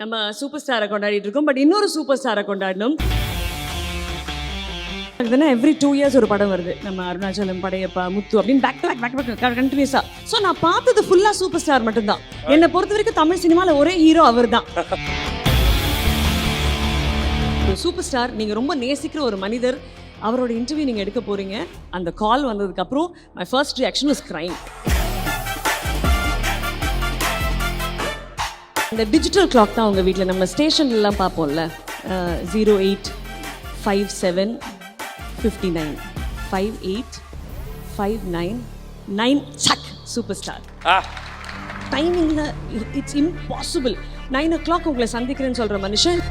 நம்ம சூப்பர் ஸ்டாரை கொண்டாடிட்டு இருக்கோம். பட் இன்னொரு சூப்பர் ஸ்டாரை கொண்டாடணும். எவ்ரி 2 years ஒரு படம் வருது. நம்ம அருணாச்சலம், படையப்பா, முத்து அப்படின்னு பேக் கண்டினியூஸா. ஸோ நான் பார்த்தது ஃபுல்லா சூப்பர் ஸ்டார் மட்டும்தான். என்னை பொறுத்த வரைக்கும் தமிழ் சினிமாவில் ஒரே ஹீரோ அவர் தான். சூப்பர் ஸ்டார், நீங்க ரொம்ப நேசிக்கிற ஒரு மனிதர், அவரோட இன்டர்வியூ நீங்க எடுக்க போறீங்க. அந்த கால் வந்ததுக்கு அப்புறம் my first reaction was crying. இந்த டிஜிட்டல் கிளாக் தான் உங்கள் வீட்டில் நம்ம ஸ்டேஷன்லாம் பார்ப்போம்ல, 085759 58599 சக் சூப்பர் ஸ்டார். டைமிங்கில் இட்ஸ் இம்பாசிபிள். 9 o'clock உங்களை சந்திக்கிறேன்னு சொல்கிற மனுஷன்.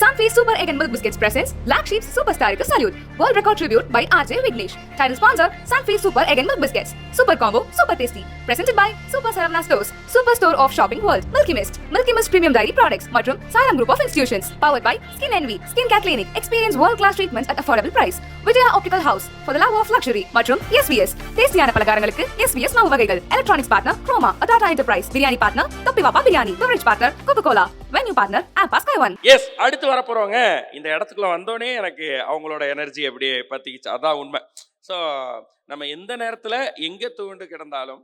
Sunfeast Super Egg and Milk Biscuits presents Black Sheep's Superstar Salute. World record tribute by RJ Vignesh. Title sponsor Sunfeast Super Egg and Milk Biscuits. Super combo, super tasty. Presented by Super Saravana Stores, Super Store of Shopping World. Milky Mist Premium Dairy Products மற்றும் Saram Group of Institutions. Powered by Skin Envy, Skin Care Clinic. Experience world class treatments at affordable price. Vijaya Optical House for the love of luxury மற்றும் SVS. டேஸ்டியான பலகாரங்களுக்கு SVS மாவு வகைகள். Electronics partner Chroma, Tata Enterprise. Biryani partner Toppivapa Biryani. Beverage partner Coca-Cola. Venue partner Ampa Sky One. Yes, அடுத்து வரப்போறவங்க இந்த இடத்துக்குள்ள வந்தோடனே எனக்கு அவங்களோட எனர்ஜி அப்படியே பத்திக்கிச்சு. அதான் உண்மை. ஸோ நம்ம எந்த நேரத்தில் எங்கே தூண்டு கிடந்தாலும்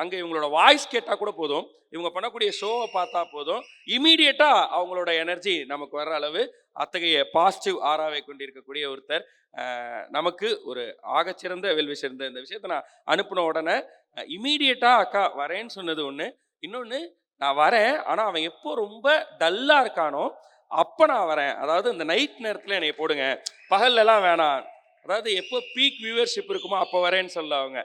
அங்கே இவங்களோட வாய்ஸ் கேட்டால் கூட போதும், இவங்க பண்ணக்கூடிய ஷோவை பார்த்தா போதும், இமீடியட்டாக அவங்களோட எனர்ஜி நமக்கு வர்ற அளவு அத்தகைய பாசிட்டிவ் ஆராவை கொண்டிருக்கக்கூடிய ஒருத்தர். நமக்கு ஒரு ஆகச்சிறந்த வெல்விஷர். இந்த விஷயத்தை நான் அனுப்பின உடனே இமீடியட்டாக அக்கா வரேன்னு சொன்னது ஒன்று. இன்னொன்று, நான் வரேன், ஆனால் அவன் எப்போ ரொம்ப டல்லாக இருக்கானோ அப்போ நான் வரேன். அதாவது இந்த நைட் நேரத்தில் என்னை போடுங்க, பகல்லலாம் வேணாம். அதாவது எப்போ பீக் வியூவர்ஷிப் இருக்குமோ அப்போ வரேன்னு சொல்ல அவங்க.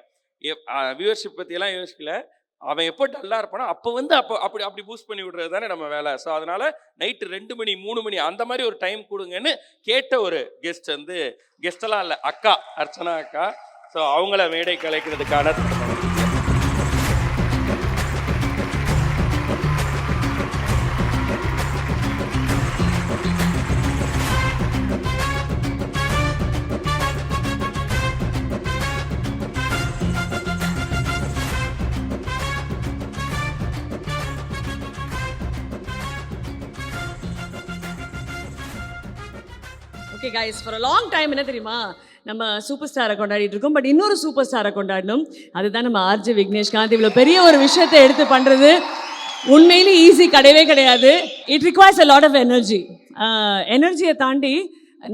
வியூவர்ஷிப் பற்றியெல்லாம் யோசிக்கல. அவன் எப்போ டல்லாக இருப்பானோ அப்போ அப்படி பூஸ்ட் பண்ணி விடுறது தானே நம்ம வேலை. ஸோ அதனால் நைட்டு 2 மணி 3 மணி அந்த மாதிரி ஒரு டைம் கொடுங்கன்னு கேட்ட ஒரு கெஸ்டெல்லாம் இல்லை, அக்கா அர்ச்சனா அக்கா. ஸோ அவங்கள மேடை கலைக்கிறதுக்கான okay guys, for a long time என்ன தெரியுமா, நம்ம சூப்பர் ஸ்டாரை கொண்டாடிட்டு இருக்கோம். பட் இன்னொரு சூப்பர் ஸ்டாரை கொண்டாடணும். அதுதான் நம்ம ஆர்ஜே விக்னேஷ்காந்த். இவ்வளோ பெரிய ஒரு விஷயத்தை எடுத்து பண்ணுறது உண்மையிலே ஈஸி கிடையவே கிடையாது. It requires a lot of energy. எனர்ஜியை தாண்டி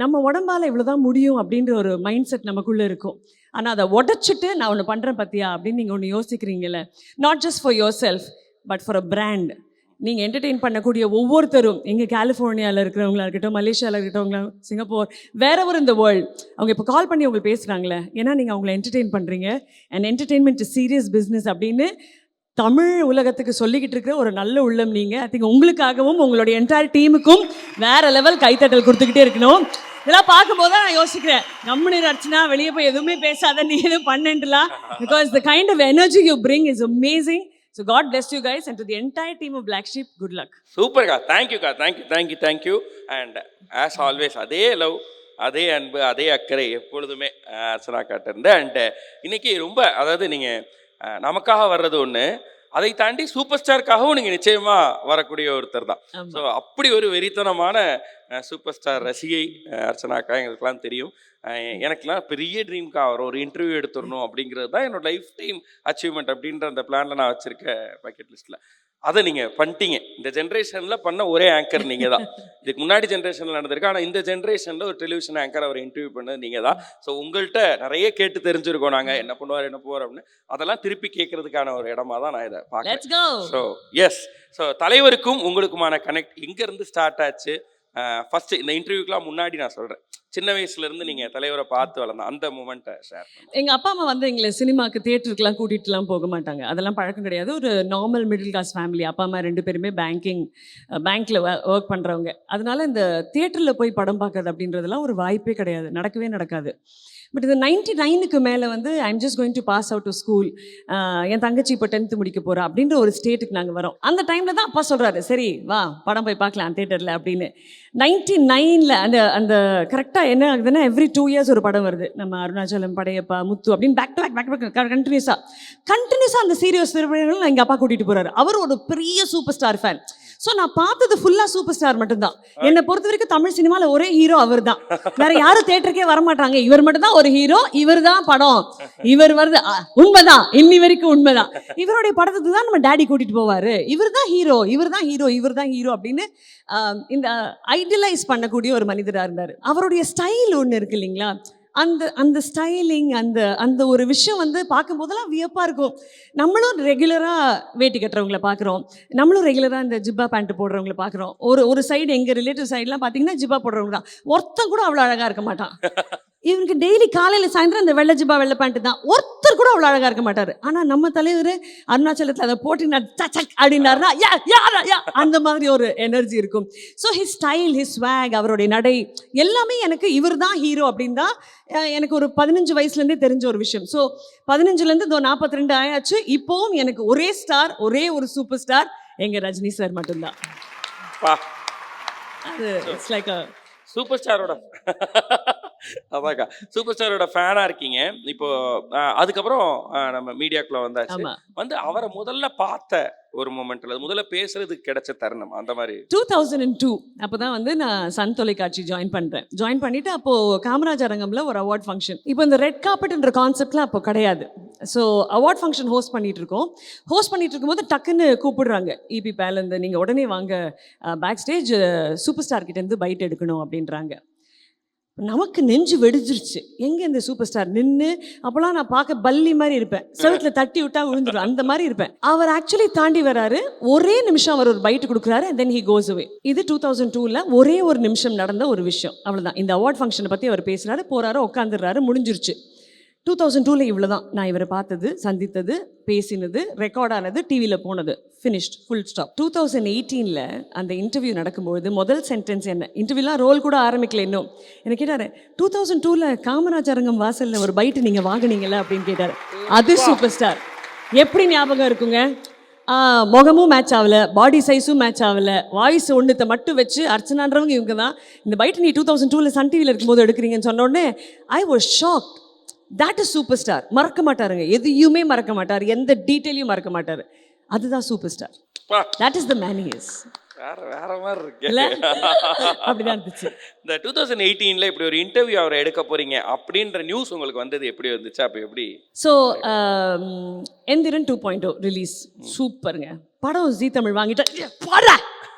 நம்ம உடம்பால் இவ்வளோ தான் முடியும் அப்படின்ற ஒரு மைண்ட் செட் நமக்குள்ளே இருக்கும். ஆனால் அதை உடச்சிட்டு நான் ஒன்று பண்ணுறேன் பார்த்தியா அப்படின்னு நீங்கள் ஒன்று யோசிக்கிறீங்கல்ல, not just for yourself but for a brand. நீங்கள் என்டர்டெயின் பண்ணக்கூடிய ஒவ்வொருத்தரும், எங்கள் கலிஃபோர்னியாவில் இருக்கிறவங்களா இருக்கட்டும், மலேசியாவில் இருக்கட்டவங்களா, சிங்கப்பூர், வேற ஒரு இந்த வேர்ல்டு, அவங்க இப்போ கால் பண்ணி உங்களுக்கு பேசுகிறாங்களே, ஏன்னா நீங்கள் அவங்கள என்டர்டெயின் பண்ணுறீங்க. And entertainment is serious business அப்படின்னு தமிழ் உலகத்துக்கு சொல்லிக்கிட்டு இருக்கிற ஒரு நல்ல உள்ளம் நீங்கள். ஐ திங்க் உங்களுக்காகவும் உங்களுடைய என்டையர் டீமுக்கும் வேற லெவல் கைத்தட்டல் கொடுத்துக்கிட்டே இருக்கணும். இதெல்லாம் பார்க்கும்போது தான் நான் யோசிக்கிறேன், நம்மளே அர்ச்சனா வெளியே போய் எதுவுமே பேசாத, நீ எதுவும் பண்ணலாம். Because the kind of energy you bring is amazing. So God bless you guys, and to the entire team of Black Sheep, good luck. Super ka, thank you. And as always, அதே love, அதே அன்பு, அதே அக்கறை எப்பொழுதுமே அர்ச்சனா காட்ட இருந்து. And இன்னைக்கு ரொம்ப, அதாவது நீங்கள் நமக்காக வர்றது ஒன்று, அதை தாண்டி சூப்பர் ஸ்டாருக்காகவும் நீங்கள் நிச்சயமாக வரக்கூடிய ஒருத்தர் தான். ஸோ அப்படி ஒரு வெறித்தனமான சூப்பர் ஸ்டார் ரசிகை அர்ச்சனாக்கா எங்களுக்கெல்லாம் தெரியும். எனக்குலாம் பெரிய ட்ரீம்க்கா ஒரு இன்டர்வியூ எடுத்துடணும் அப்படிங்கிறது தான் என்னோட லைஃப் டைம் அச்சீவ்மெண்ட் அப்படின்ற அந்த பிளானில் நான் வச்சுருக்கேன் பக்கெட் லிஸ்ட்டில். அதை நீங்கள் பண்ணிட்டீங்க. இந்த ஜென்ரேஷனில் பண்ண ஒரே ஆங்கர் நீங்கள் தான். இதுக்கு முன்னாடி ஜென்ரேஷனில் நடந்திருக்கு, ஆனால் இந்த ஜென்ரேஷனில் ஒரு டெலிவிஷன் ஆங்கர் அவர் இன்டர்வியூ பண்ணது நீங்கள் தான். ஸோ உங்கள்கிட்ட நிறைய கேட்டு தெரிஞ்சிருக்கோம் நாங்கள், என்ன பண்ணுவார் அப்படின்னு. அதெல்லாம் திருப்பி கேட்கறதுக்கான ஒரு இடமா தான் நான் இதை பார்க்குறேன். ஸோ எஸ், ஸோ தலைவருக்கும் உங்களுக்குமான கனெக்ட் எங்கேருந்து ஸ்டார்ட் ஆச்சு? ஃபர்ஸ்ட் இந்த இன்டர்வியூக்கெலாம் முன்னாடி நான் சொல்கிறேன், சின்ன வயசுலேருந்து நீங்கள் தலைவரை பார்த்து வளர்ந்த அந்த மூமெண்ட்டை ஷேர் பண்ணுங்க. எங்கள் அப்பா அம்மா வந்து எங்களை சினிமாவுக்கு, தியேட்டருக்குலாம் கூட்டிகிட்டுலாம் போக மாட்டாங்க. அதெல்லாம் பழக்கம் கிடையாது. ஒரு நார்மல் மிடில் கிளாஸ் ஃபேமிலி. அப்பா அம்மா 2 பேருமே பேங்க்கில் ஒர்க் பண்ணுறவங்க. அதனால இந்த தியேட்டரில் போய் படம் பார்க்கறது அப்படின்றதெல்லாம் ஒரு வாய்ப்பே கிடையாது, நடக்கவே நடக்காது. பட் இந்த 99க்கு மேலே வந்து I'm just going to pass out to school, என் தங்கச்சி இப்போ 10th முடிக்க போகிறா அப்படின்ற ஒரு ஸ்டேட்டுக்கு நாங்கள் வரோம். அந்த டைமில் தான் அப்பா சொல்கிறாரு, சரி வா படம் போய் பார்க்கலாம் தேட்டரில் அப்படின்னு. 99ல் அந்த அந்த கரெக்டாக என்ன ஆகுதுன்னா எவ்ரி 2 years ஒரு படம் வருது. நம்ம அருணாச்சலம், படையப்பா, முத்து அப்படின்னு பேக் டு பேக் கண்டினியூஸாக அந்த சீரியஸ் திருவிழாவில் எங்கள் அப்பா கூட்டிகிட்டு போகிறாரு. அவர் ஒரு பெரிய சூப்பர் ஸ்டார் ஃபேன். ஸோ நான் பார்த்தது ஃபுல்லாக சூப்பர் ஸ்டார் மட்டும்தான். என்னை பொறுத்த வரைக்கும் தமிழ் சினிமாவில் ஒரே ஹீரோ அவர் தான். வேற யாரும் தேட்டருக்கே வரமாட்டாங்க. இவர் மட்டும் தான் ஒரு ஹீரோ, இவர் தான் படம், இவர் வருது. உண்மைதான், இன்னி வரைக்கும் உண்மைதான். இவருடைய படத்துக்கு தான் நம்ம டேடி கூட்டிட்டு போவாரு. இவர் தான் ஹீரோ, இவர் தான் ஹீரோ, இவர் தான் ஹீரோ அப்படின்னு இந்த ஐடியலைஸ் பண்ணக்கூடிய ஒரு மனிதராக இருந்தார். அவருடைய ஸ்டைல் ஒன்று இருக்கு இல்லைங்களா, அந்த அந்த ஸ்டைலிங், அந்த அந்த ஒரு விஷயம் வந்து பார்க்கும்போதெல்லாம் வியப்பாக இருக்கும். நம்மளும் ரெகுலராக வேட்டி கட்டுறவங்கள பார்க்குறோம், நம்மளும் ரெகுலராக இந்த ஜிப்பா பேண்ட்டு போடுறவங்கள பார்க்குறோம். ஒரு சைடு எங்கள் ரிலேட்டிவ் சைட்லாம் பார்த்தீங்கன்னா ஜிப்பா போடுறவங்க தான். ஒருத்தன் கூட அவ்வளோ அழகாக இருக்க மாட்டான். இவனுக்கு டெய்லி காலையில் சாயந்தரம் இந்த வெள்ளை ஜிப்பா வெள்ளை பேண்ட்டு தான். ஒருத்தர் கூட அவ்வளோ அழகாக இருக்க மாட்டார். ஆனால் நம்ம தலைவர் அருணாச்சலத்தில் அதை போட்டு அப்படின்னாருனா அந்த மாதிரி ஒரு எனர்ஜி இருக்கும். So his style, his swag, அவருடைய நடை எல்லாமே எனக்கு இவர் தான் ஹீரோ அப்படின்னு தான் எனக்கு ஒரு 15 வயசுலேருந்தே தெரிஞ்ச ஒரு விஷயம். ஸோ 15லேருந்து 42 ஆயாச்சு. இப்போவும் எனக்கு ஒரே ஸ்டார், ஒரே ஒரு சூப்பர் ஸ்டார் எங்கள் ரஜினி சார் மட்டும்தான். அது இட்ஸ் லைக் அ சூப்பர் ஸ்டாரோட அதாக்கா சூப்பர் ஸ்டாரோட ஃபேனா இருக்கீங்க. இப்போ அதுக்கப்புறம் நம்ம மீடியாக்குள்ள வந்தாச்சு. வந்து அவரை முதல்ல பார்த்த ஒரு மொமெண்ட்ல முதல்ல பேசுறதுக்கு கிடைச்ச தருணம் அந்த மாதிரி 2002 அப்போதான் வந்து நான் சன் தொலைக்காட்சி ஜாயின் பண்றேன். ஜாயின் பண்ணிட்டு அப்போ காமராஜர் அரங்கம்ல ஒரு அவார்ட் ஃபங்க்ஷன். இப்போ இந்த ரெட் கார்பெட்ன்ற கான்செப்ட்லாம் அப்போ கிடையாது. ஸோ அவார்ட் ஃபங்க்ஷன் ஹோஸ்ட் பண்ணிட்டு இருக்கோம். ஹோஸ்ட் பண்ணிட்டு இருக்கும்போது டக்குன்னு கூப்பிடுறாங்க, இபி பேலேருந்து, நீங்கள் உடனே வாங்க பேக் ஸ்டேஜ் சூப்பர் ஸ்டார் கிட்டேருந்து பைட் எடுக்கணும் அப்படின்றாங்க. நமக்கு நெஞ்சு வெடிச்சிருச்சு. எங்கே இந்த சூப்பர் ஸ்டார் நின்று, அப்போலாம் நான் பார்க்க பல்லி மாதிரி இருப்பேன், செவத்தில் தட்டி விட்டா விழுந்துடும், அந்த மாதிரி இருப்பேன். அவர் ஆக்சுவலி தாண்டி வராரு, ஒரே நிமிஷம் அவர் ஒரு பைட் கொடுக்குறாரு, and then he goes away. இது 2002ல் ஒரே ஒரு நிமிஷம் நடந்த ஒரு விஷயம், அவ்வளோதான். இந்த அவார்ட் ஃபங்க்ஷனை பற்றி அவர் பேசுகிறாரு, போகிறாரு, உட்காந்துடுறாரு, முடிஞ்சிருச்சு. 2002ல் இவ்வளோ தான் நான் இவரை பார்த்தது, சந்தித்தது, பேசினது, ரெக்கார்ட் ஆனது, டிவியில் போனது, ஃபினிஷ்ட், ஃபுல் ஸ்டாப். 2018ல் அந்த இன்டர்வியூ நடக்கும்போது முதல் சென்டென்ஸ் என்ன, இன்டர்வியூலாம் ரோல் கூட ஆரம்பிக்கல இன்னும், என்ன கேட்டார், 2002ல் காமராஜர் அரங்கம் வாசலில் ஒரு பைட்டு நீங்கள் வாங்கினீங்களா அப்படின்னு கேட்டார். அது சூப்பர் ஸ்டார். எப்படி ஞாபகம் இருக்குங்க, முகமும் மேட்ச் ஆகலை, பாடி சைஸும் மேட்ச் ஆகலை, வாய்ஸ் ஒன்றுத்தை மட்டும் வச்சு அர்ச்சனான்றவங்க இவங்க தான், இந்த பைட்டு நீ 2002ல் சன் டிவியில் இருக்கும்போது எடுக்கிறீங்கன்னு சொன்ன உடனே I was shocked. That is super star. மறக்க மாட்டாருங்க, எதையுமே மறக்க மாட்டார், எந்த டீட்டெயிலையும் மறக்க மாட்டார். அதுதான் super star. That is the man he is. வேற மாதிரி இருக்கு. அப்படிதான் இருந்துச்சு. இந்த 2018ல் இப்படி ஒரு இன்டர்வியூ அவரை எடுக்க போறீங்க அப்படின்ற நியூஸ் உங்களுக்கு வந்தது எப்படி வந்துச்சு? அப்போ எப்படி? ஸோ எந்திரன் 2.0 ரிலீஸ், சூப்பருங்க படம். ஜீ தமிழ் வாங்கிட்டு போட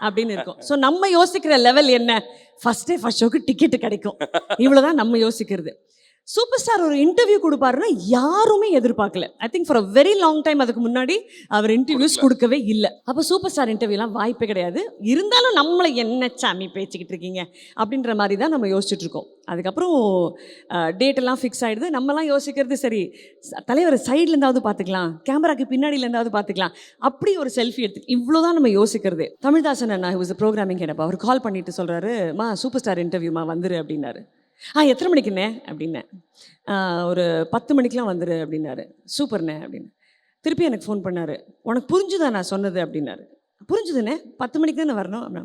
அப்படின்னு இருக்கும். ஸோ நம்ம யோசிக்கிற லெவல் என்ன, ஃபர்ஸ்ட் ஷோக்கு டிக்கெட்டு கிடைக்கும், இவ்வளோதான் நம்ம யோசிக்கிறது. சூப்பர் ஸ்டார் ஒரு இன்டர்வியூ கொடுப்பாருன்னா யாருமே எதிர்பார்க்கல. I think for a very long time அதுக்கு முன்னாடி அவர் இன்டர்வியூஸ் கொடுக்கவே இல்லை. அப்போ சூப்பர் ஸ்டார் இன்டர்வியூலாம் வாய்ப்பே கிடையாது. இருந்தாலும் நம்மளை என்ன சாமி பேச்சுக்கிட்டு இருக்கீங்க அப்படின்ற மாதிரி தான் நம்ம யோசிச்சுட்டு இருக்கோம். அதுக்கப்புறம் டேட்டெல்லாம் ஃபிக்ஸ் ஆகிடுது. நம்மலாம் யோசிக்கிறது, சரி தலைவர் சைட்லேருந்தாவது பார்த்துக்கலாம், கேமராக்கு பின்னாடியிலேருந்தாவது பார்த்துக்கலாம், அப்படி ஒரு செல்ஃபி எடுத்து இவ்வளோ தான் நம்ம யோசிக்கிறது. தமிழ்தாசன் அண்ணா வாஸ் ப்ரோக்ராமிங் ஹெட், அவர் கால் பண்ணிட்டு சொல்கிறாரு, மா சூப்பர் ஸ்டார் இன்டர்வியூமா வந்துரு அப்படின்னாரு. எத்தனை மணிக்குண்ணே அப்படின்னேன். ஒரு 10 மணிக்கெலாம் வந்துரு அப்படின்னாரு. சூப்பர்ண்ணே அப்படின்னு. திருப்பி எனக்கு ஃபோன் பண்ணார், உனக்கு புரிஞ்சுதா நான் சொன்னது அப்படின்னாரு. புரிஞ்சுதுண்ணே, 10 மணிக்கு தானே வரணும் அப்படின்னா.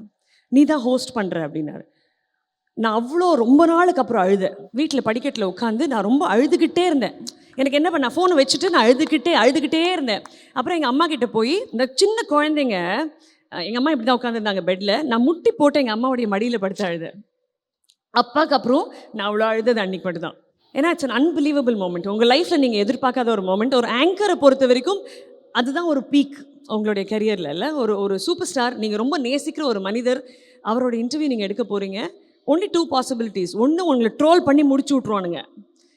நீ தான் ஹோஸ்ட் பண்ணுற அப்படின்னாரு. நான் அவ்வளோ ரொம்ப நாளுக்கு அப்புறம் அழுதேன். வீட்டில் படிக்கட்டில் உட்காந்து நான் ரொம்ப அழுதுகிட்டே இருந்தேன். எனக்கு என்ன பண்ண, ஃபோனை வச்சுட்டு நான் அழுதுகிட்டே இருந்தேன். அப்புறம் எங்கள் அம்மா கிட்டே போய், இந்த சின்ன குழந்தைங்க, எங்கள் அம்மா இப்படி தான் உட்காந்துருந்தாங்க பெட்டில், நான் முட்டி போட்டு எங்கள் அம்மாவுடைய மடியில் படுத்து அழுதேன். அப்பாவுக்கு அப்புறம் நான் அவ்வளோ அழுதது அன்றைக்கி மட்டும் தான். ஏன்னா இட்ஸ் அன் அன்பிலீவபிள் மூமெண்ட். உங்கள் லைஃப்பில் நீங்கள் எதிர்பார்க்காத ஒரு மூமெண்ட். ஒரு ஆங்கரை பொறுத்த வரைக்கும் அதுதான் ஒரு பீக் உங்களுடைய கரியரில். இல்லை, ஒரு சூப்பர் ஸ்டார், நீங்கள் ரொம்ப நேசிக்கிற ஒரு மனிதர், அவரோட இன்டர்வியூ நீங்கள் எடுக்க போகிறீங்க. Only 2 possibilities. ஒன்று, உங்களை ட்ரோல் பண்ணி முடிச்சு விட்ருவானுங்க,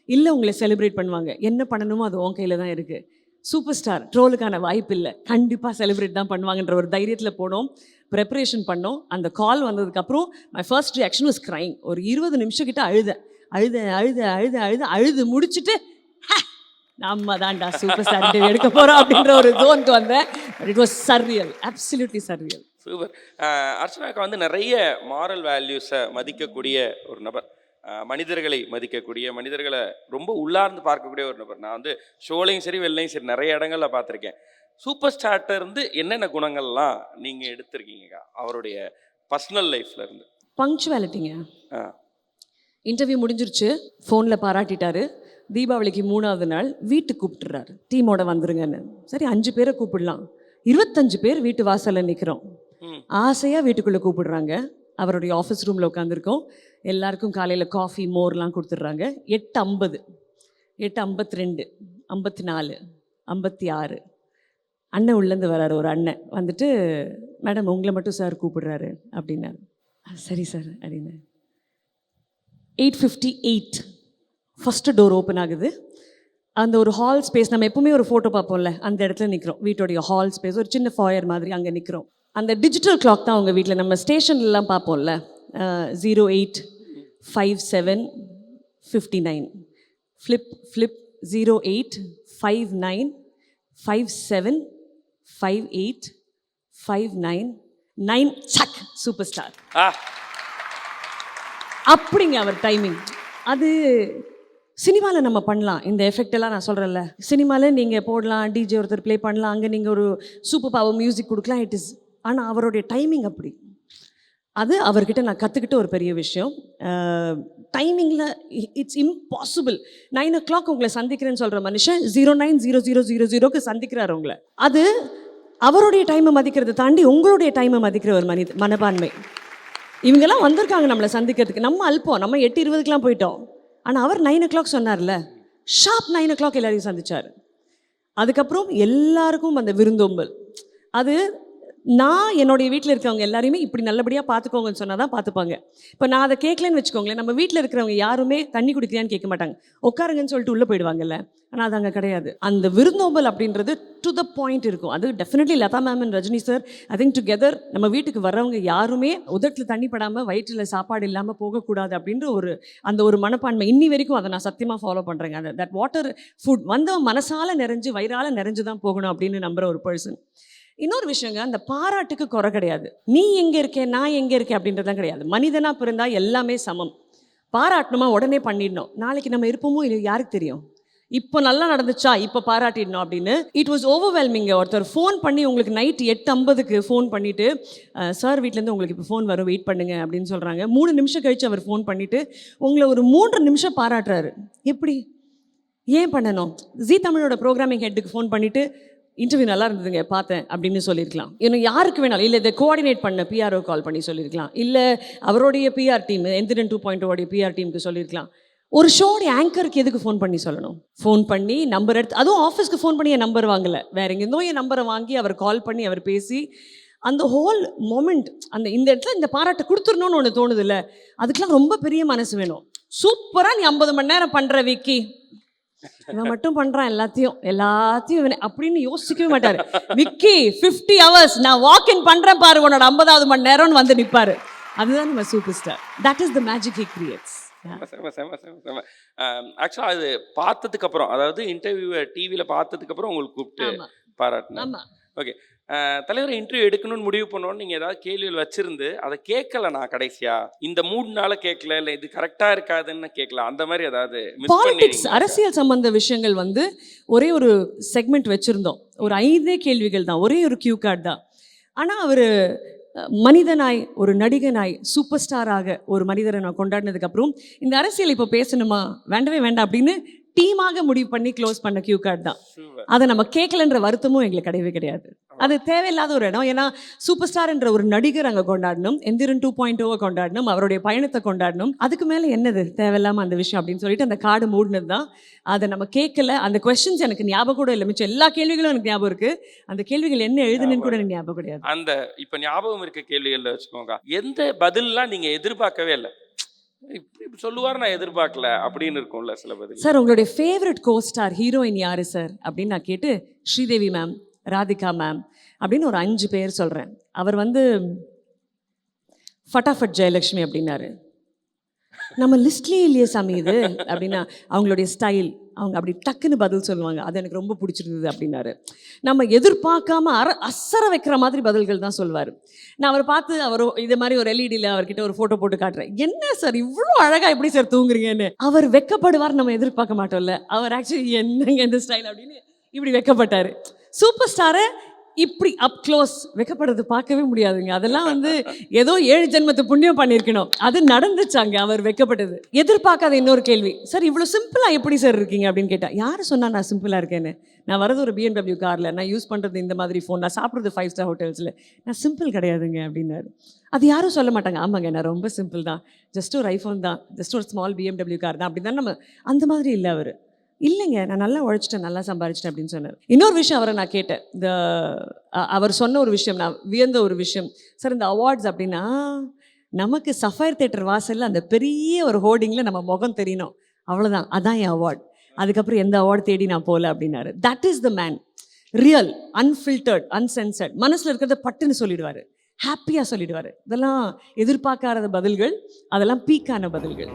இல்லை உங்களை செலிப்ரேட் பண்ணுவாங்க. என்ன பண்ணணுமோ அது உன் கையில் தான் இருக்குது. சூப்பர் ஸ்டார் ட்ரோலுக்கான வாய்ப்பு இல்லை, கண்டிப்பாக செலிப்ரேட் தான் பண்ணுவாங்கன்ற ஒரு தைரியத்தில் போனோம், ப்ரெப்பரேஷன் பண்ணோம். அந்த கால் வந்ததுக்கப்புறம் my first reaction was crying. ஒரு 20 நிமிஷம் கிட்ட அழுது முடிச்சுட்டு நம்ம தான்டா சூப்பர் ஸ்டார் இன்டர்வியூ எடுக்க போகிறோம் அப்படின்ற ஒரு ஜோனுக்கு வந்தேன். It was surreal, absolutely surreal. Super. அர்ச்சனாக்கா வந்து நிறைய மாரல் வேல்யூஸை மதிக்கக்கூடிய ஒரு நபர். மனிதர்களை மதிக்கக்கூடிய, மனிதர்களை ரொம்ப உள்ளார்ந்து பார்க்கக்கூடிய ஒரு நபர். நான் வந்து ஷோலையும் சரி வெளிலையும் சரி நிறைய இடங்கள்ல பார்த்துருக்கேன். சூப்பர் ஸ்டார்ட்ட இருந்து என்னென்ன குணங்கள்லாம் நீங்கள் எடுத்திருக்கீங்க அவருடைய பர்சனல் லைஃப்ல இருந்து? பங்க்சுவாலிட்டிங்க. ஆ இன்டர்வியூ முடிஞ்சிருச்சு, ஃபோனில் பாராட்டிட்டாரு. தீபாவளிக்கு 3வது நாள் வீட்டுக்கு கூப்பிட்டுறாரு, டீமோட வந்துருங்கன்னு. சரி 5 பேரை கூப்பிடலாம், 25 பேர் வீட்டு வாசலில் நிற்கிறோம். ஆசையாக வீட்டுக்குள்ளே கூப்பிடுறாங்க. அவருடைய ஆஃபீஸ் ரூமில் உட்காந்துருக்கோம். எல்லாருக்கும் காலையில் காஃபி மோர்லாம் கொடுத்துட்றாங்க. 8:50, 8:52, 54, 56. அண்ணன் உள்ளேருந்து வர்றாரு. ஒரு அண்ணன் வந்துட்டு, மேடம் உங்களை மட்டும் சார் கூப்பிடுறாரு அப்படின்னாரு. சரி சார் அப்படின்னு. 8:58 ஃபஸ்ட்டு டோர் ஓப்பன் ஆகுது. அந்த ஒரு ஹால் ஸ்பேஸ், நம்ம எப்பவுமே ஒரு ஃபோட்டோ பார்ப்போம்ல, அந்த இடத்துல நிற்கிறோம். வீட்டோடைய ஹால் ஸ்பேஸ் ஒரு சின்ன ஃபாயர் மாதிரி அங்கே நிற்கிறோம். அந்த டிஜிட்டல் கிளாக் தான் அவங்க வீட்டில் நம்ம ஸ்டேஷன்லாம் பார்ப்போம்ல, 085759 ஃப்ளிப் 0859575859 சக் சூப்பர் ஸ்டார். அப்படிங்க அவர் டைமிங். அது சினிமாவில் நம்ம பண்ணலாம் இந்த எஃபெக்ட் எல்லாம். நான் சொல்கிறேன்ல, சினிமாவில் நீங்கள் போடலாம், டிஜே ஒருத்தர் ப்ளே பண்ணலாம், அங்கே நீங்கள் ஒரு சூப்பர் பவர் மியூசிக் கொடுக்கலாம், இட் இஸ். ஆனால் அவருடைய டைமிங் அப்படி. அது அவர்கிட்ட நான் கற்றுக்கிட்ட ஒரு பெரிய விஷயம். டைமிங்கில் இட்ஸ் இம்பாசிபிள். 9 o'clock உங்களை சந்திக்கிறேன்னு சொல்கிற மனுஷன் 09:00:00 சந்திக்கிறார் உங்களை. அது அவருடைய டைமை மதிக்கிறதை தாண்டி உங்களுடைய டைமை மதிக்கிற ஒரு மனப்பான்மை. இவங்கெல்லாம் வந்திருக்காங்க நம்மளை சந்திக்கிறதுக்கு. நம்ம அல்பம், நம்ம 8:20 போயிட்டோம். ஆனால் அவர் 9 o'clock சொன்னார்ல, ஷார்ப் 9 o'clock எல்லாரையும் சந்திச்சார். அதுக்கப்புறம் எல்லாருக்கும் அந்த விருந்தோம்பல். அது நான் என்னுடைய வீட்டில் இருக்கிறவங்க எல்லாரையுமே இப்படி நல்லபடியாக பார்த்துக்கோங்கன்னு சொன்னால் தான் பார்த்துப்பாங்க. இப்போ நான் அதை கேட்கலன்னு வச்சுக்கோங்களேன், நம்ம வீட்டில் இருக்கிறவங்க யாருமே தண்ணி குடிக்கிறியான்னு கேட்க மாட்டாங்க, உட்காருங்கன்னு சொல்லிட்டு உள்ளே போயிடுவாங்கல்ல. ஆனால் அது அங்கே கிடையாது. அந்த விருந்தோம்பல் அப்படின்றது டு த பாயிண்ட் இருக்கும். அது definitely Latha ma'am and Rajini sir, I think together நம்ம வீட்டுக்கு வர்றவங்க யாருமே உதட்டில் தண்ணி படாமல் வயிற்றில் சாப்பாடு இல்லாமல் போகக்கூடாது அப்படின்ற அந்த ஒரு மனப்பான்மை இன்னி வரைக்கும் அதை நான் சத்தியமாக ஃபாலோ பண்ணுறேங்க. அந்த தட் வாட்டர் ஃபுட் வந்தவன் மனசால நிறைஞ்சு வயிறால நிறைஞ்சு தான் போகணும் அப்படின்னு நம்புகிற ஒரு பர்சன். இன்னொரு விஷயங்க, அந்த பாராட்டுக்கு குறை கிடையாது. நீ எங்கே இருக்கேன், நான் எங்கே இருக்கேன் அப்படின்றதான் கிடையாது. மனிதனாக பிறந்தால் எல்லாமே சமம். பாராட்டணுமா உடனே பண்ணிடணும். நாளைக்கு நம்ம இருப்போமோ இல்லை யாருக்கு தெரியும். இப்போ நல்லா நடந்துச்சா இப்போ பாராட்டிடணும் அப்படின்னு. It was overwhelming. ஒருத்தர் ஃபோன் பண்ணி உங்களுக்கு நைட் 8:50 ஃபோன் பண்ணிவிட்டு, சார் வீட்டிலேருந்து உங்களுக்கு இப்போ ஃபோன் வரும் வெயிட் பண்ணுங்க அப்படின்னு சொல்கிறாங்க. 3 நிமிஷம் கழித்து அவர் ஃபோன் பண்ணிவிட்டு உங்களை ஒரு 3 நிமிஷம் பாராட்டுறாரு. எப்படி, ஏன் பண்ணணும்? ஜீ தமிழோட ப்ரோக்ராமிங் ஹெட்டுக்கு ஃபோன் பண்ணிவிட்டு இன்டர்வியூ நல்லா இருந்ததுங்க பார்த்தேன் அப்படின்னு சொல்லியிருக்கலாம். இன்னும் யாருக்கு வேணாலும். இல்லை இதை கோஆர்டினேட் பண்ண பிஆர்ஓ கால் பண்ணி சொல்லியிருக்கலாம். இல்லை அவருடைய பிஆர் டீம் எந்திரன் 2.0 பிஆர் டீமுக்கு சொல்லியிருக்கலாம். ஒரு ஷோடைய ஆங்கருக்கு எதுக்கு ஃபோன் பண்ணி சொல்லணும்? ஃபோன் பண்ணி நம்பர் எடுத்து, அதுவும் ஆஃபீஸ்க்கு ஃபோன் பண்ணி என் நம்பர் வாங்கலை, வேற எங்கேருந்தோ என் நம்பரை வாங்கி அவர் கால் பண்ணி அவர் பேசி அந்த ஹோல் மொமெண்ட், இந்த இடத்துல இந்த பாராட்டை கொடுத்துடணும்னு ஒன்று தோணுது இல்லை, அதுக்கெலாம் ரொம்ப பெரிய மனசு வேணும். சூப்பராக நீ 50 மணி நேரம் பண்ணுற விக்கி, இவன் மட்டும் பண்றான் எல்லாத்தையும் இவன் அப்படின்னு யோசிக்கவே மாட்டாரு. விக்கி 50 hours நான் வாக் இன் பண்றேன் பாரு, உன்னோட 50வது மணி நேரம்னு வந்து நிற்பாரு. அதுதான் நம்ம super star. That is the magic he creates. ஆக்சுவலாக அது பார்த்ததுக்கு அப்புறம், அதாவது இன்டர்வியூவை டிவியில் பார்த்ததுக்கு அப்புறம் உங்களுக்கு கூப்பிட்டு பாராட்டினேன். ஓகே, தலைவர் இன்டர்வியூ எடுக்கணும்னு முடிவு பண்ணோன்னு நீங்கள் ஏதாவது கேள்விகள் வச்சிருந்து அதை கேட்கல, நான் கடைசியா இந்த 3 நாள் கேட்கல, இல்லை இது கரெக்டாக இருக்காதுன்னு கேட்கல, அந்த மாதிரி ஏதாவது பாலிடிக்ஸ் அரசியல் சம்பந்த விஷயங்கள் ஒரே ஒரு செக்மெண்ட் வச்சுருந்தோம். ஒரு 5 கேள்விகள் தான், ஒரே ஒரு கியூ கார்டு தான். ஆனால் அவர் மனிதனாய், ஒரு நடிகனாய், சூப்பர் ஸ்டாராக ஒரு மனிதரை நான் கொண்டாடினதுக்கு அப்புறம் இந்த அரசியல் இப்போ பேசணுமா வேண்டவே வேண்டாம் அப்படின்னு டீமாக முடிவு பண்ணி க்ளோஸ் பண்ண கியூ கார்டு தான். அதை நம்ம கேட்கலன்ற வருத்தமும் எங்களுக்கு கிடையவே கிடையாது. அது தேவையில்லாத ஒரு இடம். ஏன்னா சூப்பர் ஸ்டார் என்ற ஒரு நடிகர் அங்கே கொண்டாடணும், எந்திரன் 2.0 கொண்டாடணும், அவருடைய பயணத்தை கொண்டாடணும். அதுக்கு மேலே என்னது தேவையில்லாமல் அந்த விஷயம் அப்படின்னு சொல்லிட்டு அந்த கார்டு மூடினது தான். அதை நம்ம கேட்கல. அந்த கொஸ்டின்ஸ் எனக்கு ஞாபகம் கூட இல்லை. மிச்சம் எல்லா கேள்விகளும் எனக்கு ஞாபகம் இருக்கு. அந்த கேள்விகள் என்ன எழுதுனேன்னு கூட எனக்கு ஞாபகம் கிடையாது. அந்த இப்போ ஞாபகம் இருக்க கேள்விகள் வச்சுக்கோங்க, எந்த பதிலெலாம் நீங்கள் எதிர்பார்க்கவே இல்லை, இப்படி சொல்லுவார் நான் எதிர்பார்க்கல அப்படின்னு இருக்கும்ல சில பதில். சார் உங்களுடைய ஃபேவரட் கோஸ்டார் ஹீரோயின் யாரு சார் அப்படின்னு நான் கேட்டு, ஸ்ரீதேவி மேம், ராதிகா மேம் அப்படின்னு ஒரு 5 பேர் சொல்கிறேன். அவர் ஃபட்டாஃபட் ஜெயலக்ஷ்மி அப்படின்னாரு. நம்ம லிஸ்ட்லேயே இல்லையே சாமி இது அப்படின்னா, அவங்களுடைய ஸ்டைல், அவங்க அப்படி டக்குன்னு பதில் சொல்லுவாங்க. அது எனக்கு ரொம்ப பிடிச்சிருந்தது அப்படின்னாரு. நம்ம எதிர்பார்க்காம அசர வைக்கிற மாதிரி பதில்கள் தான் சொல்வார். நான் அவரை பார்த்து இது மாதிரி ஒரு எல்இடியில் அவர்கிட்ட ஒரு ஃபோட்டோ போட்டு காட்டுறேன். என்ன சார் இவ்வளோ அழகாக எப்படி சார் தூங்குறீங்கன்னு. அவர் வெக்கப்படுவார், நம்ம எதிர்பார்க்க மாட்டோம்ல. அவர் ஆக்சுவலி என்னங்க இந்த ஸ்டைல் அப்படின்னு இப்படி வெக்கப்பட்டார். சூப்பர் ஸ்டாரை இப்படி அப் க்ளோஸ் வெக்கப்படுறது பார்க்கவே முடியாதுங்க. அதெல்லாம் ஏதோ 7 ஜென்மத்து புண்ணியம் பண்ணியிருக்கணும். அது நடந்துச்சாங்க அவர் வெக்கப்பட்டது. எதிர்பார்க்காத இன்னொரு கேள்வி, சார் இவ்வளோ சிம்பிளாக எப்படி சார் இருக்கீங்க அப்படின்னு கேட்டால். யார் சொன்னால் நான் சிம்பிளாக இருக்கேன்னு? நான் வரது ஒரு BMW காரில், நான் யூஸ் பண்ணுறது இந்த மாதிரி ஃபோன், நான் சாப்பிட்றது 5 ஸ்டார் ஹோட்டல்ஸில், நான் சிம்பிள் கிடையாதுங்க அப்படின்னாரு. அது யாரும் சொல்ல மாட்டாங்க. ஆமாங்க நான் ரொம்ப சிம்பிள் தான், ஜஸ்ட் ஒரு ஐஃபோன் தான், ஜஸ்ட் ஒரு ஸ்மால் BMW கார் தான் அப்படி தான். நம்ம அந்த மாதிரி இல்லை. அவர் இல்லைங்க நான் நல்லா உழைச்சிட்டேன், நல்லா சம்பாரிச்சிட்டேன் அப்படின்னு சொன்னார். இன்னொரு விஷயம் அவரை நான் கேட்டேன். அவர் சொன்ன ஒரு விஷயம், நான் வியந்த ஒரு விஷயம், சார் இந்த அவார்ட்ஸ் அப்படின்னா நமக்கு சஃபயர் தியேட்டர் வாசலில் அந்த பெரிய ஒரு ஹோர்டிங்கில் நம்ம முகம் தெரியணும், அவ்வளோதான், அதான் என் அவார்ட். அதுக்கப்புறம் எந்த அவார்டு தேடி நான் போகல அப்படின்னாரு. That is the man, real, unfiltered, uncensored, மனசில் இருக்கிறத பட்டுன்னு சொல்லிடுவார், ஹாப்பியாக சொல்லிடுவார். இதெல்லாம் எதிர்பார்க்காத பதில்கள், அதெல்லாம் பீக்கான பதில்கள்.